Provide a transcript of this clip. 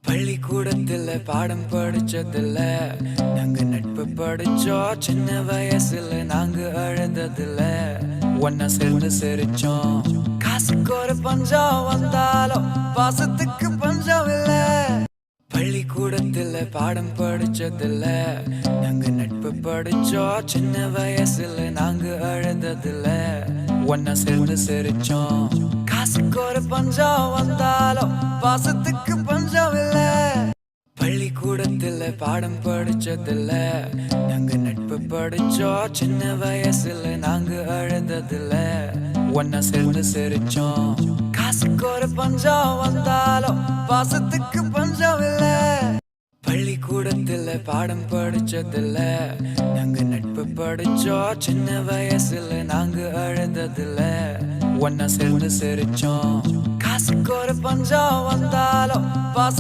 பள்ளிக்கூடத்துல பாடம் படிச்சதில்ல, நாங்க நட்பு படிச்சோம். சின்ன வயசுல நாங்க அழுததில்ல, ஒன்னா சேர்ந்து சிரிச்சோம். காசுக்கு ஒரு பஞ்சம் வந்தாலும் பாசத்துக்கு பஞ்சம் இல்ல. பள்ளிக்கூடத்துல பாடம் படிச்சதில்ல, நாங்க நட்பு படிச்சோம். சின்ன வயசுல நாங்க அழுததில்ல, ஒன்னா சேர்ந்து சிரிச்சோம். காசுக்கு ஒரு பஞ்சம் வந்தாலும் பாசத்துக்கு பஞ்சம் இல்ல. பள்ளிக்கூடத்துல பாடம் படிச்சதில்ல, நாங்க நட்பு படிச்சோம். சின்ன வயசுல நாங்க அழுததில்ல, ஒன்னா சேர்ந்து சிரிச்சோம். காசுக்கு ஒரு பஞ்சம் வந்தாலும் பாசத்துக்கு பஞ்சம் இல்ல. பள்ளிக்கூடத்துல பாடம் படிச்சதில்ல, நாங்க நட்பு படிச்சோம். சின்ன வயசுல நாங்க அழுததில்ல, ஒன்னா சேர்ந்து சிரிச்சோம். காசுக்கு ஒரு பஞ்சம் வந்தாலும் பாச